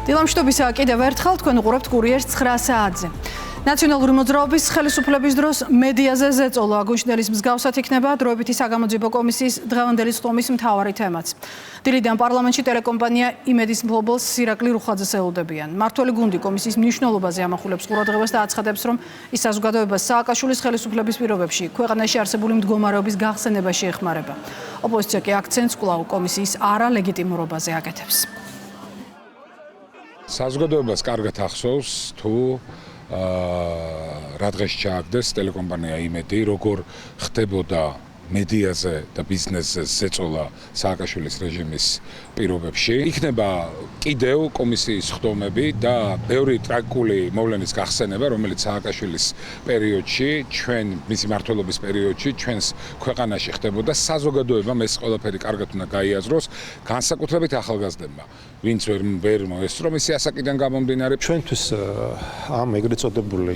დილამშვიდობისა კიდევ ერთხელ თქვენ უყურებთ კურიერს 9 საათზე. ნაციონალური მოძრაობის ხელისუფლების დროს მედიაზე ზეწოლა გუშინდელის მსგავსად იქნება დროებითი საგამოძიებო კომისიის დღევანდელი სხდომის მთავარი თემაც. დილიდან პარლამენტში ტელეკომპანია იმედის მფლობელს სირაკლი რუხაძეს ელოდებიან. მმართველი გუნდი კომისიის მნიშვნელობაზე ამახვილებს ყურადღებას და აცხადებს, რომ ის საზოგადოებას სააკაშვილის ხელისუფლების პირობებში ქვეყანაში არსებული მდგომარეობის გახსენებაში ეხმარება. ოპოზიცია კი აქცენტს კვლავ კომისიის არალეგიტიმურობაზე აკეთებს. საზოგადოებას კარგად ახსოვს თუ რა დღეს ჩააგდეს ტელეკომპანია იმედი, როგორ ხდებოდა მედიაზე და ბიზნესზე ზეწოლა სააკაშვილის რეჟიმის პირობებში. იქნება კიდევ კომისიის სხდომები და ბევრი ტრაგიკული მოვლენის გახსენება, რომელიც სააკაშვილის პერიოდში, მისი მმართველობის პერიოდში ჩვენს ქვეყანაში ხდებოდა. საზოგადოებამ ეს ყველაფერი კარგად უნდა გაიაზროს, განსაკუთრებით ახალგაზრდებმა, ვინც ვერ მოესწრო მისი ასაკიდან გამომდინარე. ჩვენთვის ამ ეგრეთ წოდებული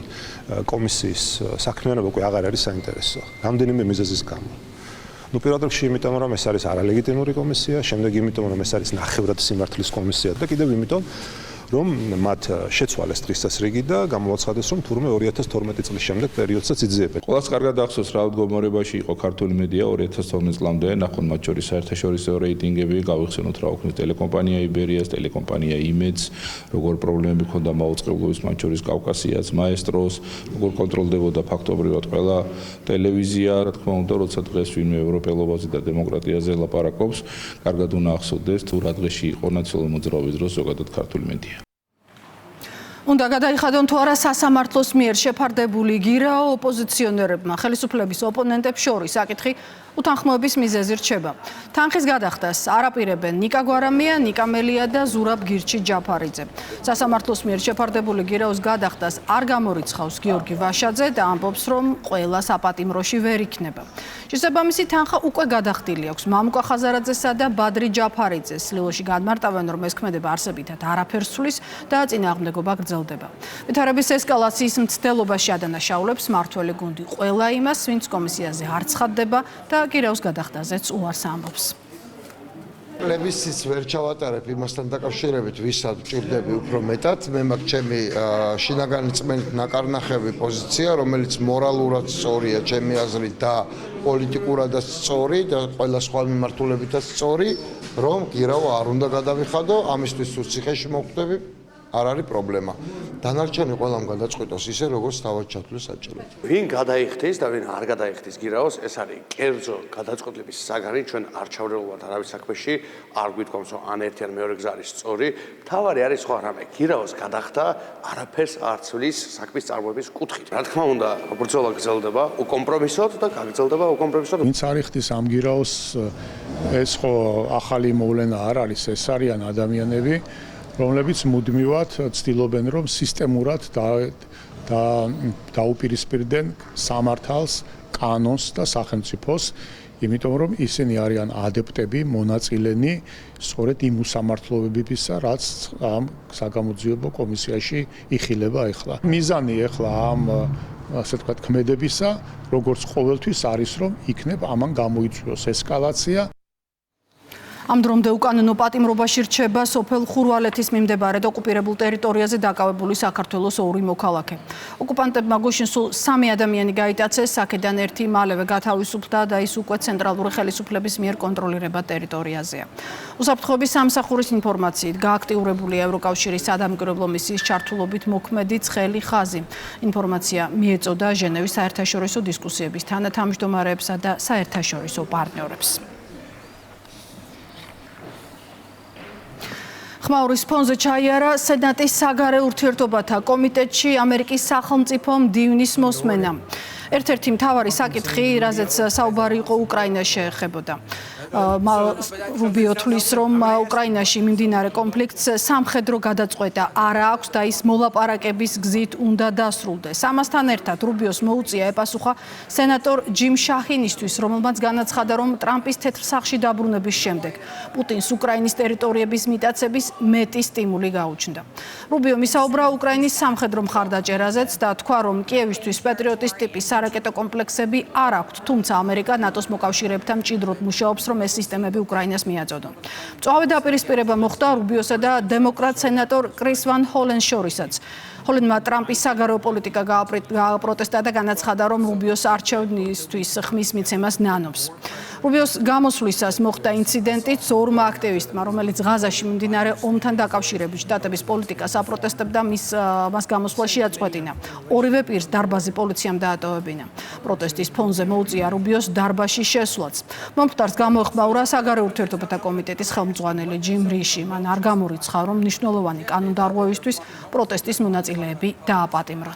კომისიის საქმიანობა უკვე აღარ არის საინტერესო. რამდენიმე მიზეზის გამო. პირველ რიგში იმიტომ, რომ ეს არის არალეგიტიმური კომისია, შემდეგ იმიტომ, რომ ეს არის ნახევრად სიმართლის კომისია და კიდევ იმიტომ, რომ მათ შეცვალეს დღესასრიგი და გამოაცხადეს, რომ თურმე 2012 წლის შემდეგ პერიოდსაც იძიებენ. ყველას კარგად ახსოვს, რა მდგომარეობაში იყო ქართული მედია 2012 წლამდე, ნახოთ მათ შორის საერთაშორისო რეიტინგები, გავიხსენოთ რა ოქნის ტელეკომპანია იბერიას, ტელეკომპანია იმედს, როგორ პრობლემები ჰქონდა მაუწყებლობის, მათ შორის კავკასიას, მაესტროს, როგორ კონტროლდებოდა ფაქტობრივად ყველა ტელევიზია, რა თქმა უნდა, როცა დღეს ვინმე ევროპელობაზე და დემოკრატიაზე ლაპარაკობს, კარგად უნდა ახსოვდეს, თუ რა დღეში იყო ნაციონალური მოძრაობის დროს ზოგადად ქართული მედია. უნდა გადაიხადონ თუ არა სასამართლოს მიერ შეფარდებული გირაო ოპოზიციონერებმა ხელისუფლების ოპონენტებს შორის საკითხი უთანხმოების მიზეზი რჩება. თანხის გადახდას არაპირებენ ნიკა გვარამია, ნიკა მელია და ზურაბ გირჩი ჯაფარიძე. სასამართლოს მიერ შეფარდებული გირაოს გადახდას არ გამორიცხავს გიორგი ვაშაძე და ამბობს, რომ ყველა საპატიმროში ვერ იქნება. შესაბამისი თანხა უკვე გადახდილი აქვს მამუკა ხაზარაძესა და ბადრი ჯაფარიძეს. ლილოში განმარტავენ, რომ ეს ქმედება არსებითად არაფერს ცვლის და წინააღმდეგობა გრძელდება. ვითარების ესკალაციის მცდელობაში ადანაშაულებს მმართველი გუნდი ყველა იმას, ვინც კომისიაზე არ ცხადდება და გირაოს გადახდაზეც უარს ამბობს. პლებისციტს ვერ ჩავატარებ იმასთან დაკავშირებით, ვისაც ვჭირდები უფრო მეტად. მე მაქვს ჩემი შინაგანი წმენით ნაკარნახევი პოზიცია, რომელიც მორალურად სწორია ჩემი აზრით და პოლიტიკურადაც სწორი და ყველა სხვა მიმართულებითაც სწორი, რომ გირაო არ უნდა გადავიხადო, ამისთვის თუ ციხეში მოვხვდები, არ არის პრობლემა. დანარჩენი ყველამ გადაწყვიტოს ისე, როგორც თავად ჩათვლეს საჭიროა. ვინ გადაიხდის და ვინ არ გადაიხდის გირაოს, ეს არის კერძო გადაწყვეტილების საგანი, ჩვენ არ ჩავრელობთ არავის საქმეში, არ გვითხოვს, რომ ან ერთი ან მეორე გზა არის სწორი. მთავარი არის სხვა რამე, გირაოს გადახდა არაფერს არ ცვლის საქმის წარმოების კუთხით. რა თქმა უნდა, ბრძოლა გრძელდება უკომპრომისოდ და გაგრძელდება უკომპრომისოდ. ვინც არ იხდის ამ გირაოს, ეს ხო ახალი მოვლენა არ არის, ეს არიან ადამიანები, რომლებიც მუდმივად ცდილობენ, რომ სისტემურად დაუპირისპირდნენ სამართალს, კანონს და სახელმწიფოს, იმიტომ რომ ისინი არიან ადეპტები, მონაწილენი სწორედ იმ უსამართლობებისა, რაც ამ საგამოძიებო კომისიაში იხილება ახლა. მიზანი ახლა ამ ასე ვთქვათ ქმედებისა, როგორც ყოველთვის არის, რომ იქნებ ამან გამოიწვიოს ესკალაცია. ამ დრომდე უკანონო პატიმრობაში რჩება სოფელ ხურვალეთის მიმდებარედ ოკუპირებულ ტერიტორიაზე დაკავებული საქართველოს ორი მოქალაქე. ოკუპანტებმა გუშინ სულ 3 ადამიანი გაიტაცეს, აქედან ერთი მალევე გათავისუფლდა და ის უკვე ცენტრალური ხელისუფლების მიერ კონტროლირება ტერიტორიაზეა. უსაფრთხოების სამსახურის ინფორმაციით გააქტიურებულია ევროკავშირის სადამკვირვებლო მისიის ჩართულობით მოქმედი ცხელი ხაზი. ინფორმაცია მიეწოდა ჟენევის საერთაშორისო დისკუსიების თანათავმჯდომარეებსა და საერთაშორისო პარტნიორებს. ხმაურის ფონზე ჩაიარა სენატის საგარეო ურთიერთობათა კომიტეტში ამერიკის სახელმწიფო მდივნის მოსმენა. ერთ-ერთი მთავარი საკითხი, რაზეც საუბარი იყო უკრაინას შეეხებოდა. რუბიო თვლის, რომ უკრაინაში მიმდინარე კონფლიქტს სამხედრო გადაწყვეტა არ აქვს და ის მოლაპარაკების გზით უნდა დასრულდეს. ამასთან ერთად რუბიოს მოუწია ეპასუხა სენატორ ჯიმ შაჰინისთვის, რომელმაც განაცხადა, რომ ტრამპის თეთრ სახლში დაბრუნების შემდეგ პუტინს უკრაინის ტერიტორიების მიტაცების მეტი სტიმული გაუჩნდა. რუბიო მისაუბრა უკრაინის სამხედრო მხარდაჭერაზეც და თქვა, რომ კიევისთვის პატრიოტის ტიპის სარაკეტო კომპლექსები არ აქვთ, თუმცა ამერიკა ნატოს მოკავშირეებთან მჭიდროდ მუშაობს, რომ რომ ეს სისტემები უკრაინას მიაწოდონ. მწვავე დაპირისპირება მოხდა რუბიოსა და დემოკრატ სენატორ კრის ვან ჰოლენს შორისაც. ჰოლენმა ტრამპის საგარეო პოლიტიკა გააპროტესტა და განაცხადა, რომ რუბიოს არჩევნისთვის ხმის მიცემას ნანობს. რუბიოს გამოსვლისას მოხდა ინციდენტი ორმა აქტივისტმა, რომელიც ღაზაში მიმდინარე ომთან დაკავშირებით შტატების პოლიტიკას აპროტესტებდა, მას გამოსვლა შეაწყვეტინა. ორივე პირს დარბაზი პოლიციამ დაატოვებინა. პროტესტის ფონზე მოუწია რუბიოს დარბაზში შესვლაც. მომხდარს გამოეხმაურა საგარეო ურთიერთობათა კომიტეტის ხელმძღვანელი ჯიმ რიში. მან არ გამორიცხა, რომ მნიშვნელოვანი კანონდარღვევისთვის პროტესტის მონაწილეები დააპატიმრა.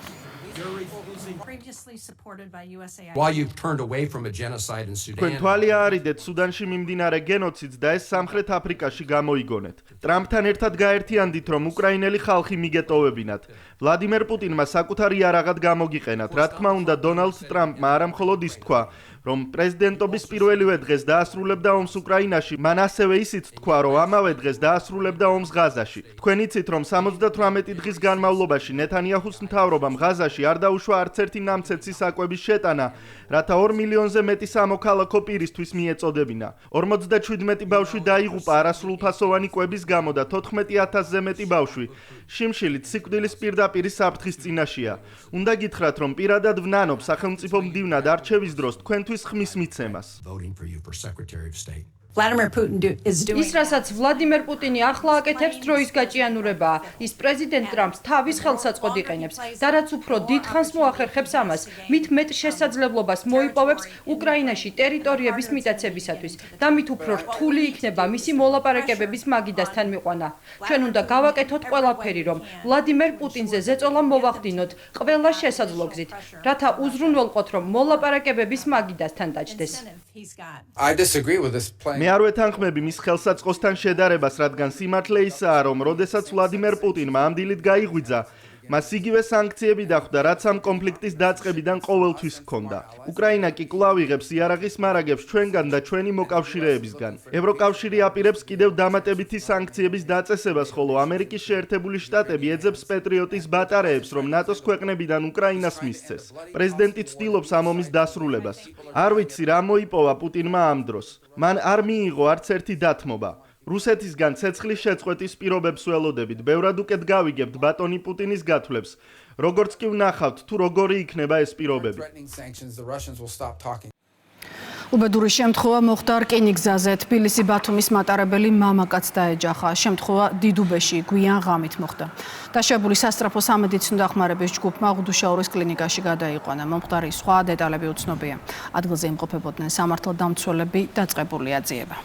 While you've turned away from a genocide in Sudan. თქვენ თვალი აარიდეთ სუდანში მიმდინარე გენოციდს და ეს სამხრეთ აფრიკაში გამოიგონეთ. ტრამპთან ერთად გაერთიანდით, რომ უკრაინელი ხალხი მიგეტოვებინათ. ვლადიმერ პუტინმა საკუთარ იარაღად გამოგიყენათ. რა თქმა უნდა, დონალდ ტრამპმა არამხოლოდ ის თქვა, რომ პრეზიდენტობის პირველივე დღეს დაასრულებდა ომს უკრაინაში, მან ასევე ისიც თქვა, რომ ამავე დღეს დაასრულებდა ომს ღაზაში. თქვენ იცით, რომ 78 დღის განმავლობაში ნეთანიაჰუს მთავრობამ ღაზაში არ დაუშვა არც ერთი ნამცეცი საკვების შეტანა, რათა 2 მილიონზე მეტი სამოქალაქო პირისთვის მიეწოდებინა. 57 ბავშვი დაიღუპა არასრულფასოვანი კვების გამო და 14,000-ზე მეტი ბავშვი შიმშილით სიკვდილის პირდაპირი საფრთხის წინაშეა. უნდა გითხრათ, რომ პირადად ვნანობ სახელმწიფო მდივნად არჩევის დროს თქვენთვის ხმის მიცემას. ის რასაც ვლადიმერ პუტინი ახლა აკეთებს დროის გაჭიანურებაა. ის პრეზიდენტ ტრამპს თავის ხელსაწყოდ იყენებს და რაც უფრო დიდხანს მოახერხებს ამას, მით მეტ შესაძლებლობას მოიპოვებს უკრაინაში ტერიტორიების მიტაცებისათვის და მით უფრო რთული იქნება მისი მოლაპარაკებების მაგიდასთან მიყვანა. ჩვენ უნდა გავაკეთოთ ყველაფერი, რომ ვლადიმერ პუტინზე ზეწოლა მოვახდინოთ ყველა შესაძლო გზით, რათა უზრუნველყოთ, რომ მოლაპარაკებების მაგიდასთან დაჯდეს. მე არ ვეთანხმები მის ხელსაწყოსთან შედარებას, რადგან სიმართლე ისაა, რომ როდესაც ვლადიმერ პუტინმა ამ დილით გაიღვიძა, მას იგივე სანქციები დახვდა, რაც ამ კონფლიქტის დაწყებიდან ყოველთვის ჰქონდა. უკრაინა კი კვლავ იღებს იარაღის მარაგებს ჩვენგან და ჩვენი მოკავშირეებისგან. ევროკავშირი აპირებს კიდევ დამატებითი სანქციების დაწესებას, ხოლო ამერიკის შეერთებული შტატები ეძებს პეტრიოტის ბატარეებს, რომ ნატოს ქვეყნებიდან უკრაინას მისცეს. პრეზიდენტი ცდილობს ამ ომის დასრულებას. არ ვიცი რა მოიპოვა პუტინმა ამ დროს. მან არ მიიღო არც ერთი დათმობა. რუსეთისგან ცეცხლის შეწყვეტის პირობებს ველოდებით, ბევრად უკეთ გავიგებთ ბატონი პუტინის გათვლებს. როგორც კი ვნახავთ, თუ როგორი იქნება ეს პირობები. უბედური შემთხვევა მოხდა რკინიგზაზე. თბილისი-ბათუმის მატარებელი მამაკაც დაეჯახა. შემთხვევა დიდუბეში გვიან ღამით მოხდა. დაშავებული სასწრაფო სამედიცინო დახმარების ჯგუფმა ღვთისმშობლის კლინიკაში გადაიყვანა. მომხდარის სხვა დეტალები უცნობია. ადგილზე იმყოფებოდნენ სამართალდამცველები, დაწყებული აძიება.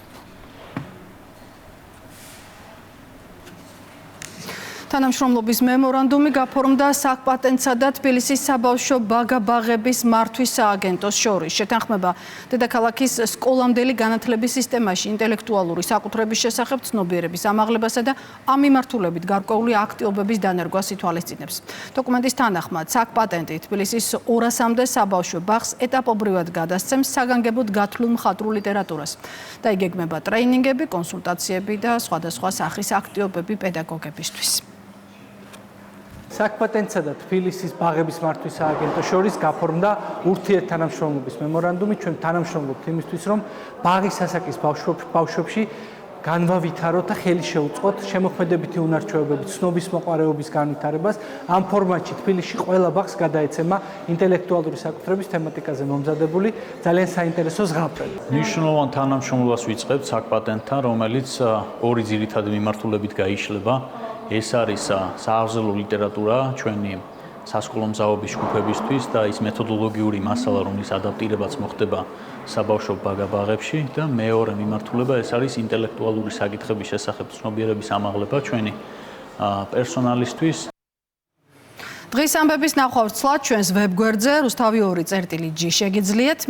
თანამშრომლობის მემორანდუმი გაფორმდა საკპატენტსა და თბილისის საბავშვო ბაგა-ბაღების მართვის სააგენტოს შორის. შეთანხმება დედაქალაქის სკოლამდელი განათლების სისტემაში ინტელექტუალური საკუთრების შესახებ ცნობიერების ამაღლებასა და ამ მიმართულებით გარკვეული აქტივობების დანერგვას ითვალისწინებს. დოკუმენტის თანახმად, საკპატენტი თბილისის 200-მდე საბავშვო ბაღს ეტაპობრივად გადასცემს საგანგებოდ გათვლილ მხატვრულ ლიტერატურას და იგეგმება ტრეინინგები, კონსულტაციები და სხვადასხვა სახის აქტივობები პედაგოგებისთვის. საკპატენტსა და თბილისის ბაღების მართვის სააგენტოს შორის გაფორმდა ურთიერთთანამშრომლობის მემორანდუმი. ჩვენ თანამშრომლობთ იმისთვის, რომ ბაღის ასაკის ბავშვებში განვავითაროთ და ხელი შეუწყოთ შემოქმედებითი უნარჩვევებების, ცნობის მოყარეობის განვითარებას. ამ ფორმატში თბილისში ყველა ბაღს გადაეცემა ინტელექტუალური საკუთრების თემატიკაზე მომზადებული ძალიან საინტერესო ზღაპრები. მნიშვნელოვან თანამშრომლობას ვიწყებთ საკპატენტთან, რომელიც ორი ძირითადი მიმართულებით გაიშლება. ეს არის სააღზელო ლიტერატურა ჩვენი სასკოლო მზაობის ჯგუფებისთვის და ის მეთოდოლოგიური მასალა, რომლის ადაპტირებაც მოხდება საბავშვო ბაგა-ბაღებში და მეორე მიმართულება ეს არის ინტელექტუალური საკითხების შესახებ ცნობიერების ამაღლება ჩვენი პერსონალისთვის. დღის ამბების ნახვარსლად ჩვენს ვებგვერდზე rustavy2.gi შეგიძლიათ